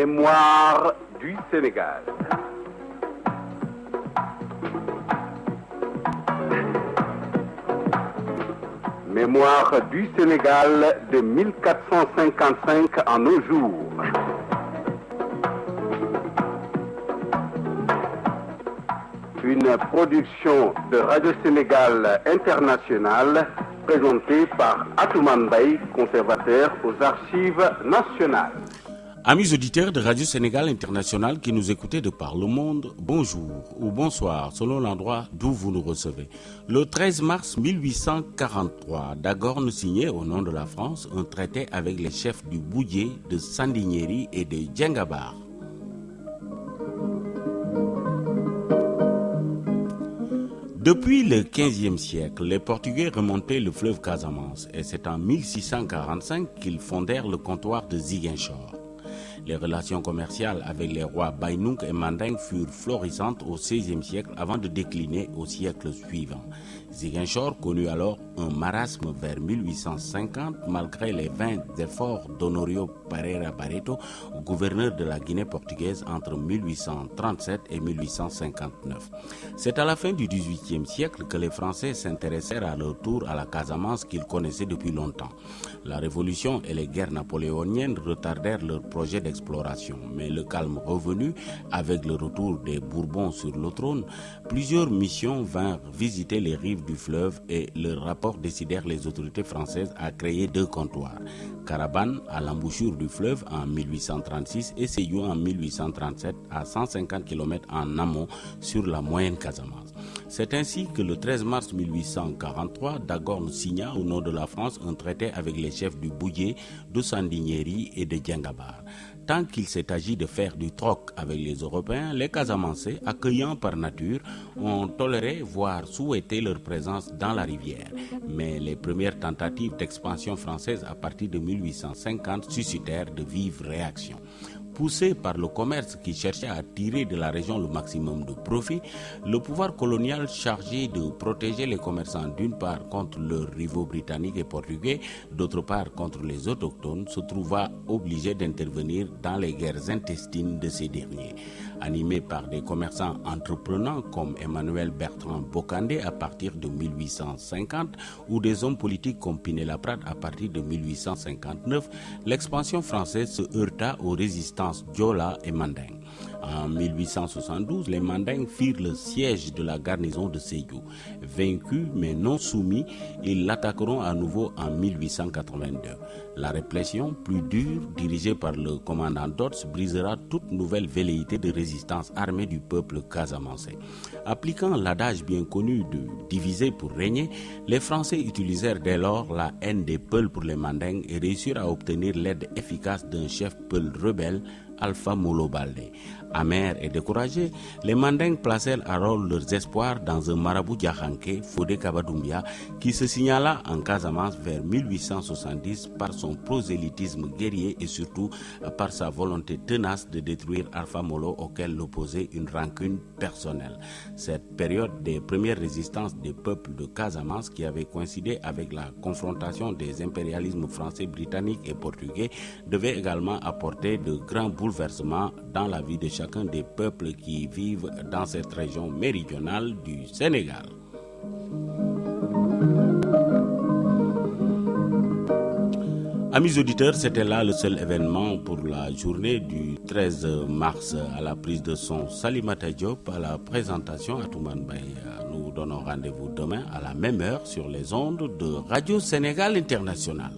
Mémoire du Sénégal. Mémoire du Sénégal de 1455 à nos jours. Une production de Radio-Sénégal International présentée par Atoumane Mbaye, conservateur aux Archives nationales. Amis auditeurs de Radio-Sénégal International qui nous écoutez de par le monde, bonjour ou bonsoir selon l'endroit d'où vous nous recevez. Le 13 mars 1843, Dagorne signait au nom de la France un traité avec les chefs du Boudié, de Sandiniéry et de Djengabar. Depuis le XVe siècle, les Portugais remontaient le fleuve Casamance et c'est en 1645 qu'ils fondèrent le comptoir de Ziguinchor. Les relations commerciales avec les rois Baïnouk et Manding furent florissantes au XVIe siècle avant de décliner au siècle suivant. Ziguinchor connut alors un marasme vers 1850 malgré les vains efforts d'Honorio Pereira Barreto, gouverneur de la Guinée portugaise entre 1837 et 1859. C'est à la fin du XVIIIe siècle que les Français s'intéressèrent à leur tour à la Casamance qu'ils connaissaient depuis longtemps. La Révolution et les guerres napoléoniennes retardèrent leur projet d'exploration, mais le calme revenu avec le retour des Bourbons sur le trône, plusieurs missions vinrent visiter les rives du fleuve et le rapport décidèrent les autorités françaises à créer deux comptoirs, Carabane à l'embouchure du fleuve en 1836 et Séyou en 1837 à 150 km en amont sur la moyenne Casamance. C'est ainsi que le 13 mars 1843, Dagorne signa au nom de la France un traité avec les chefs du Boudié, de Sandiniéry et de Djengabar. Tant qu'il s'est agi de faire du troc avec les Européens, les Casamançais, accueillants par nature, ont toléré, voire souhaité leur présence dans la rivière. Mais les premières tentatives d'expansion française à partir de 1850 suscitèrent de vives réactions. Poussé par le commerce qui cherchait à tirer de la région le maximum de profit, le pouvoir colonial chargé de protéger les commerçants d'une part contre leurs rivaux britanniques et portugais, d'autre part contre les autochtones, se trouva obligé d'intervenir dans les guerres intestines de ces derniers. Animé par des commerçants entreprenants comme Emmanuel Bertrand Bocandé à partir de 1850 ou des hommes politiques comme Pinet-Laprade à partir de 1859, l'expansion française se heurta aux résistances Diola et Manding. En 1872, les Mandingues firent le siège de la garnison de Séyou. Vaincus mais non soumis, ils l'attaqueront à nouveau en 1882. La répression, plus dure, dirigée par le commandant Dodds, brisera toute nouvelle velléité de résistance armée du peuple casamançais. Appliquant l'adage bien connu de diviser pour régner, les Français utilisèrent dès lors la haine des Peuls pour les Mandingues et réussirent à obtenir l'aide efficace d'un chef Peul rebelle, Alpha Molo Baldé. Amers et découragés, les Mandingues placèrent alors leurs espoirs dans un marabout diakhanké, Fodé Kabadoumbia, qui se signala en Casamance vers 1870 par son prosélytisme guerrier et surtout par sa volonté tenace de détruire Alpha Molo auquel l'opposait une rancune personnelle. Cette période des premières résistances des peuples de Casamance qui avait coïncidé avec la confrontation des impérialismes français, britanniques et portugais devait également apporter de grands bouleversements dans la vie de chacun des peuples qui vivent dans cette région méridionale du Sénégal. Amis auditeurs, c'était là le seul événement pour la journée du 13 mars. À la prise de son, Salimata Diop, à la présentation, Atoumane Mbaye. Nous donnons rendez-vous demain à la même heure sur les ondes de Radio Sénégal International.